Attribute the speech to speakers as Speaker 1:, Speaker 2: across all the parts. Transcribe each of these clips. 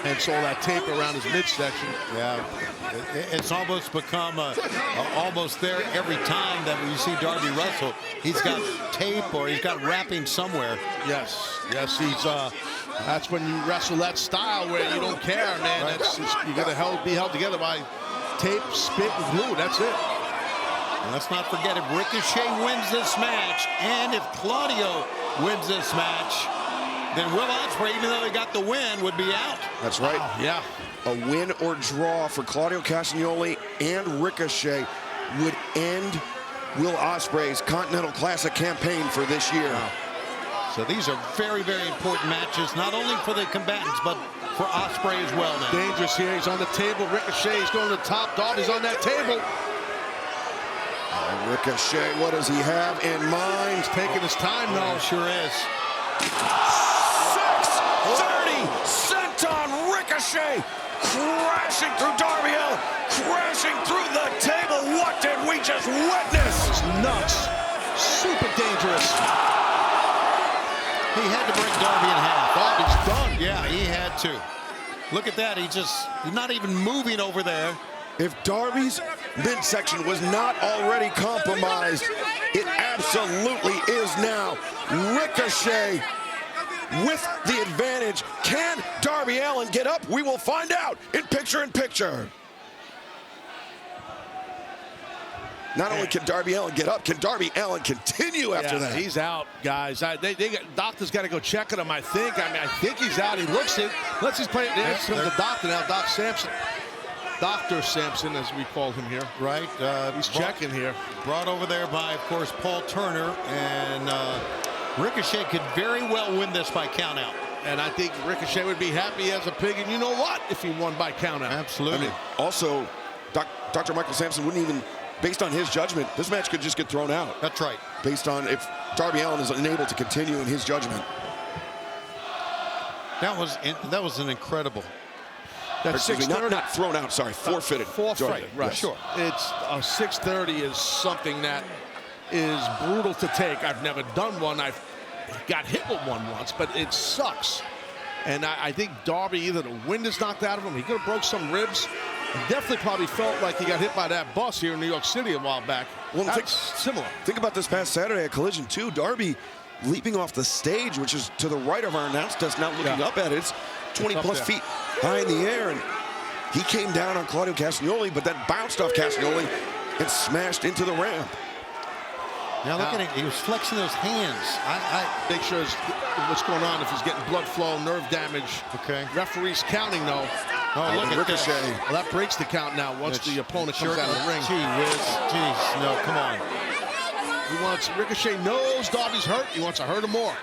Speaker 1: hence all that tape around his midsection.
Speaker 2: Yeah, it's almost become almost there every time that we see Darby wrestle. He's got tape or he's got wrapping somewhere.
Speaker 1: Yes, he's. That's when you wrestle that style where you don't care, man.
Speaker 2: Right.
Speaker 1: You gotta be held together by tape, spit, and glue. That's it.
Speaker 2: And let's not forget, if Ricochet wins this match, and if Claudio wins this match, then Will Ospreay, even though he got the win, would be out.
Speaker 3: That's right.
Speaker 1: Yeah.
Speaker 3: A win or draw for Claudio Castagnoli and Ricochet would end Will Ospreay's Continental Classic campaign for this year.
Speaker 2: Wow. So these are very, very important matches, not only for the combatants, but for Ospreay as well now.
Speaker 1: Dangerous here. He's on the table. Ricochet's going to the top. Darby's on that table.
Speaker 3: Ricochet, what does he have in mind?
Speaker 1: He's taking his time, though.
Speaker 2: Sure is.
Speaker 3: 630 senton Ricochet crashing through Darby Allin, crashing through the table. What did we just witness?
Speaker 1: It's nuts. Super dangerous.
Speaker 2: He had to break Darby in half.
Speaker 1: Darby's done.
Speaker 2: Yeah, he had to. Look at that. He's not even moving over there.
Speaker 3: If Darby's midsection was not already compromised, it absolutely is now. Ricochet with the advantage. Can Darby Allin get up? We will find out in picture-in-picture. Not only can Darby Allin get up, can Darby Allin continue after that?
Speaker 1: He's out, guys. Doctor's got to go check on him, I think. I think he's out. He looks it. Let's just play it. There's the doctor now, Doc Sampson. Dr. Sampson, as we call him here.
Speaker 2: Right.
Speaker 1: He's checking here.
Speaker 2: Brought over there by, of course, Paul Turner. And Ricochet could very well win this by countout.
Speaker 1: And I think Ricochet would be happy as a pig. And you know what? If he won by countout.
Speaker 2: Absolutely.
Speaker 3: Also, Dr. Michael Sampson wouldn't even, based on his judgment, this match could just get thrown out.
Speaker 2: That's right.
Speaker 3: Based on if Darby Allin is unable to continue in his judgment.
Speaker 2: That was an incredible.
Speaker 1: That's 630.
Speaker 3: Not thrown out, sorry, forfeited.
Speaker 1: Forfeit, right.
Speaker 2: Sure.
Speaker 1: It's 630 is something that is brutal to take. I've never done one. I've got hit with one once, but it sucks. And I think Darby, either the wind is knocked out of him, he could have broke some ribs. He definitely probably felt like he got hit by that bus here in New York City a while back.
Speaker 3: Well,
Speaker 1: that's similar.
Speaker 3: Think about this past Saturday at Collision 2. Darby leaping off the stage, which is to the right of our announce desk, now looking up at it. It's 20-plus feet high in the air, and he came down on Claudio Castagnoli, but then bounced off Castagnoli and smashed into the ramp.
Speaker 2: Now look at it. He was flexing those hands.
Speaker 1: I make sure what's going on, if he's getting blood flow, nerve damage.
Speaker 2: Okay.
Speaker 1: Referee's counting, though.
Speaker 2: Oh, look at
Speaker 3: Ricochet.
Speaker 2: this.
Speaker 1: Well, that breaks the count now once the opponent comes out of the ring.
Speaker 2: Gee whiz. Jeez, no, come on.
Speaker 1: Ricochet knows Darby's hurt. He wants to hurt him more.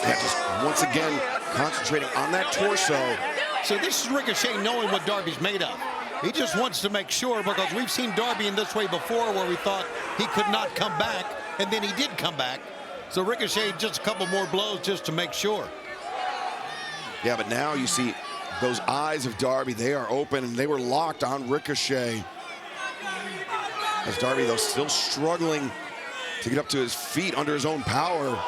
Speaker 3: Yeah, just once again concentrating on that torso.
Speaker 2: So this is Ricochet knowing what Darby's made of. He just wants to make sure, because we've seen Darby in this way before where we thought he could not come back, and then he did come back. So Ricochet just a couple more blows just to make sure.
Speaker 3: Yeah, but now you see those eyes of Darby, they are open, and they were locked on Ricochet. As Darby, though, still struggling to get up to his feet under his own power.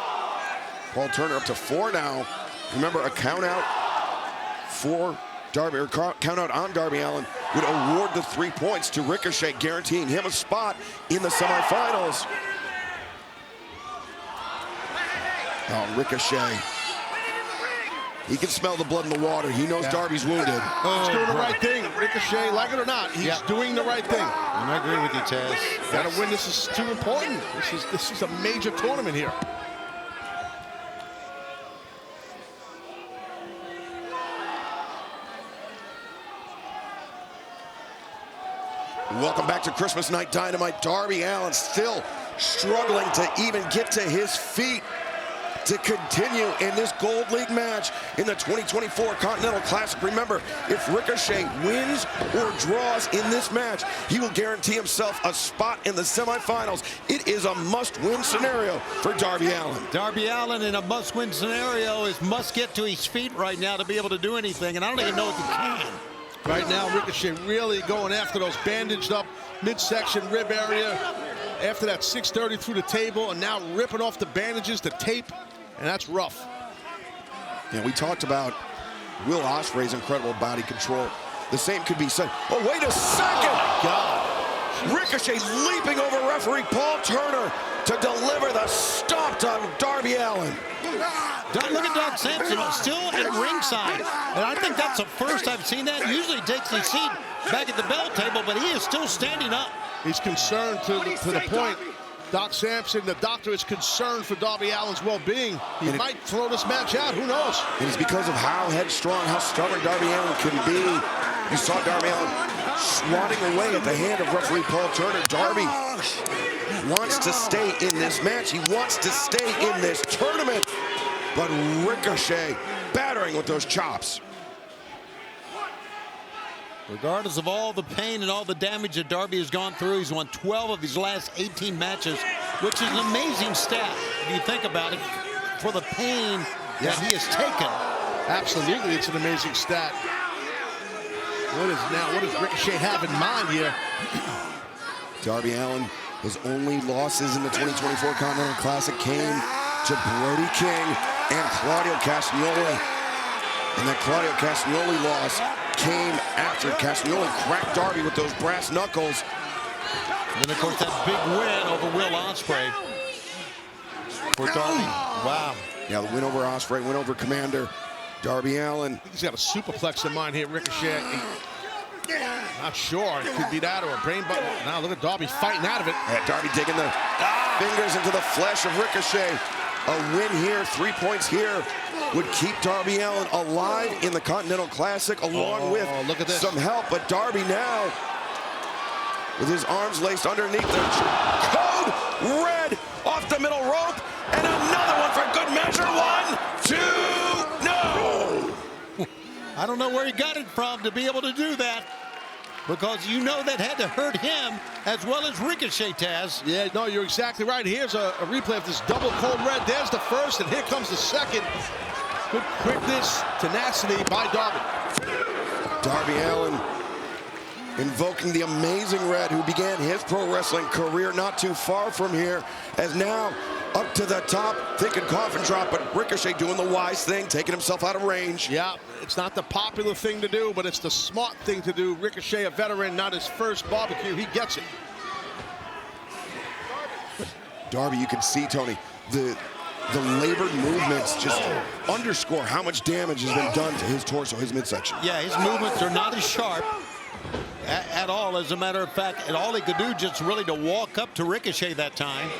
Speaker 3: Paul Turner up to 4 now. Remember, a count out for Darby, or count out on Darby Allin would award the 3 points to Ricochet, guaranteeing him a spot in the semifinals. Oh, Ricochet. He can smell the blood in the water. He knows Darby's wounded.
Speaker 1: He's doing the right thing. Ricochet, like it or not, he's doing the right thing.
Speaker 2: And I agree with you, Taz.
Speaker 1: Got to win. This is too important. This is a major tournament here.
Speaker 3: Welcome back to Christmas Night Dynamite. Darby Allin still struggling to even get to his feet to continue in this Gold League match in the 2024 Continental Classic. Remember, if Ricochet wins or draws in this match, he will guarantee himself a spot in the semifinals. It is a must-win scenario for Darby Allin.
Speaker 2: Darby Allin in a must-win scenario must get to his feet right now to be able to do anything, and I don't even know if he can.
Speaker 1: Right now, Ricochet really going after those bandaged up midsection rib area. After that 630 through the table, and now ripping off the bandages, the tape, and that's rough.
Speaker 3: Yeah, we talked about Will Ospreay's incredible body control. The same could be said. Oh, wait a second!
Speaker 1: Oh, my God.
Speaker 3: Ricochet leaping over referee Paul Turner to deliver the stomp on Darby Allin.
Speaker 2: Look at Doug Sampson still at ringside. And I think that's the first I've seen that. Usually he takes his seat back at the bell table, but he is still standing up.
Speaker 1: He's concerned to the point. Doc Sampson, the doctor, is concerned for Darby Allin's well-being. He might throw this match out. Who knows?
Speaker 3: It is because of how headstrong, how stubborn Darby Allin can be. You saw Darby Allin swatting away at the hand of referee Paul Turner. Darby wants to stay in this match. He wants to stay in this tournament. But Ricochet battering with those chops.
Speaker 2: Regardless of all the pain and all the damage that Darby has gone through, he's won 12 of his last 18 matches, which is an amazing stat, if you think about it, for the pain that he has taken.
Speaker 1: Absolutely, it's an amazing stat. What does Ricochet have in mind here?
Speaker 3: Darby Allin, his only losses in the 2024 Continental Classic came to Brody King and Claudio Castagnoli. And that Claudio Castagnoli loss came after Castagnoli cracked Darby with those brass knuckles.
Speaker 2: And then, of course, that big win over Will Ospreay for Darby. Wow.
Speaker 3: Yeah, the win over Ospreay, win over Commander Darby Allin.
Speaker 1: I think he's got a superplex in mind here, Ricochet. Not sure. It could be that or a brain button. Now look at Darby fighting out of it.
Speaker 3: Yeah, Darby digging the fingers into the flesh of Ricochet. A win here, 3 points here, would keep Darby Allin alive in the Continental Classic, along with
Speaker 1: look at this.
Speaker 3: some help. But Darby now, with his arms laced underneath the code red off the middle rope, and another one for good measure. 1, 2, no!
Speaker 2: I don't know where he got it from to be able to do that, because you know that had to hurt him as well as Ricochet, Taz.
Speaker 1: Yeah, no, you're exactly right. Here's a replay of this double cold red. There's the first, and here comes the second. Good quickness, tenacity by Darby.
Speaker 3: Darby Allin invoking the amazing Red, who began his pro wrestling career not too far from here, as now up to the top, thinking coffin drop, but Ricochet doing the wise thing, taking himself out of range.
Speaker 1: Yeah, it's not the popular thing to do, but it's the smart thing to do. Ricochet, a veteran, not his first barbecue. He gets it.
Speaker 3: Darby, you can see, Tony, the labored movements just underscore how much damage has been done to his torso, his midsection.
Speaker 2: Yeah, his movements are not as sharp at all. As a matter of fact, and all he could do just really to walk up to Ricochet that time.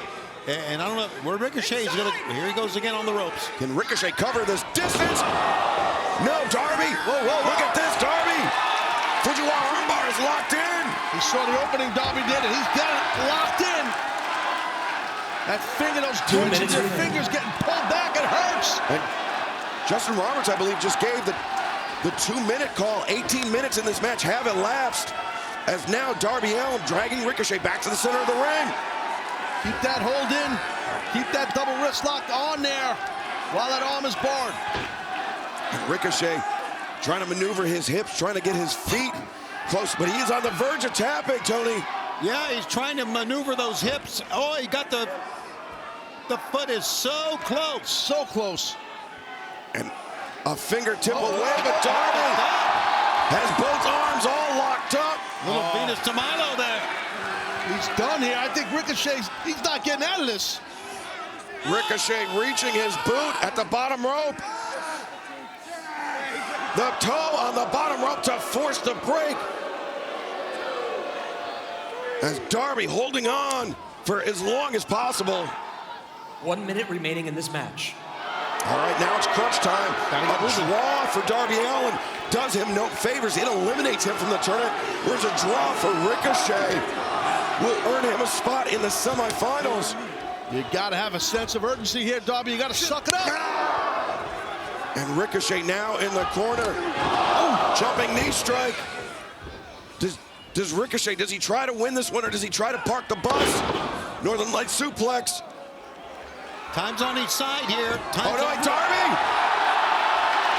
Speaker 2: And I don't know where Ricochet is going to. Here he goes again on the ropes.
Speaker 3: Can Ricochet cover this distance? No, Darby. Whoa, look at this, Darby. Fujiwara armbar is locked in.
Speaker 1: He saw the opening Darby did, and he's got it locked in. That finger, those twitches, your fingers getting pulled back, it hurts.
Speaker 3: And Justin Roberts, I believe, just gave the 2-minute call. 18 minutes in this match have elapsed, as now Darby Allin dragging Ricochet back to the center of the ring.
Speaker 1: Keep that hold in. Keep that double wrist lock on there while that arm is barred.
Speaker 3: And Ricochet trying to maneuver his hips, trying to get his feet close, but he is on the verge of tapping, Tony.
Speaker 2: Yeah, he's trying to maneuver those hips. Oh, he got the foot is so close.
Speaker 1: So close.
Speaker 3: And a fingertip away, but Darby has both arms all locked up.
Speaker 2: Little Venus de Milo there.
Speaker 1: He's done here. I think Ricochet's, he's not getting out of this.
Speaker 3: Ricochet reaching his boot at the bottom rope. The toe on the bottom rope to force the break. As Darby holding on for as long as possible.
Speaker 4: 1 minute remaining in this match.
Speaker 3: All right, now it's crunch time. A draw for Darby Allin does him no favors. It eliminates him from the tournament. There's a draw for Ricochet. Will earn him a spot in the semifinals.
Speaker 1: You got to have a sense of urgency here, Darby. You got to suck it up.
Speaker 3: And Ricochet now in the corner. Jumping knee strike. Does Ricochet, does he try to win this one, or does he try to park the bus? Northern Light suplex.
Speaker 2: Time's on each side here.
Speaker 3: Oh no, Darby!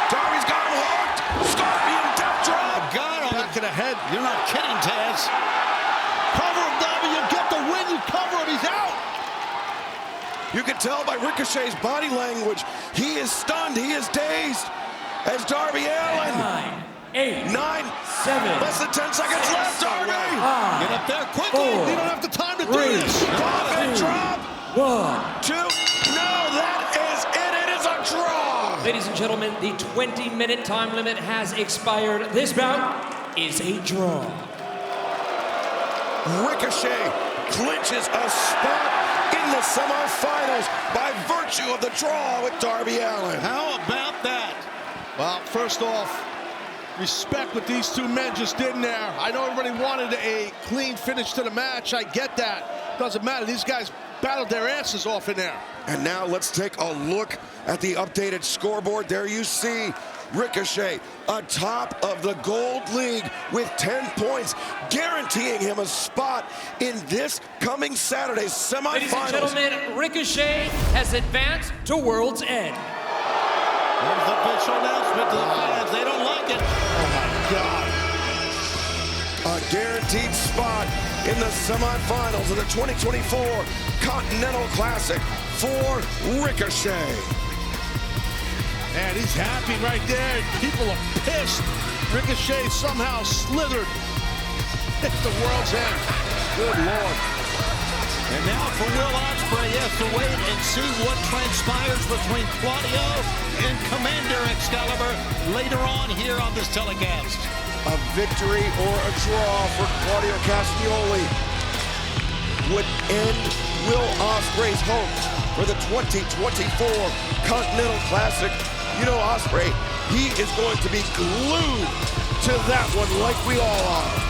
Speaker 3: Darby's got him hooked. Scorpion death drop.
Speaker 2: God, on
Speaker 1: Back of the head.
Speaker 2: You're not kidding, Taz.
Speaker 1: Cover him, Darby. You get the win. You cover him. He's out.
Speaker 3: You can tell by Ricochet's body language. He is stunned. He is dazed. as Darby Allin.
Speaker 4: 9, 8,
Speaker 3: 9,
Speaker 4: 7,
Speaker 3: less than 10 seconds left, Darby.
Speaker 4: 5,
Speaker 2: Get up there quickly.
Speaker 4: 4,
Speaker 1: You don't have the time to do
Speaker 4: 3,
Speaker 1: this.
Speaker 3: Coffin drop.
Speaker 4: 1.
Speaker 3: 2. No, that is it. It is a draw.
Speaker 4: Ladies and gentlemen, the 20-minute time limit has expired. This bout is a draw.
Speaker 3: Ricochet clinches a spot in the semifinals by virtue of the draw with Darby Allin.
Speaker 2: How about that?
Speaker 1: Well, first off, respect what these two men just did in there. I know everybody wanted a clean finish to the match. I get that. Doesn't matter. These guys battled their asses off in there.
Speaker 3: And now let's take a look at the updated scoreboard. There you see Ricochet atop of the Gold League with 10 points, guaranteeing him a spot in this coming Saturday's semifinals.
Speaker 4: Ladies and gentlemen, Ricochet has advanced to World's End.
Speaker 2: There's the official announcement to the fans. They don't like it.
Speaker 1: Oh, my God.
Speaker 3: A guaranteed spot in the semifinals of the 2024 Continental Classic for Ricochet.
Speaker 1: Man, he's happy right there. People are pissed. Ricochet somehow slithered at the World's End. Good Lord.
Speaker 2: And now for Will Ospreay, he has to wait and see what transpires between Claudio and Commander Excalibur later on here on this telecast.
Speaker 3: A victory or a draw for Claudio Castagnoli would end Will Ospreay's hopes for the 2024 Continental Classic. You know, Ospreay, he is going to be glued to that one like we all are.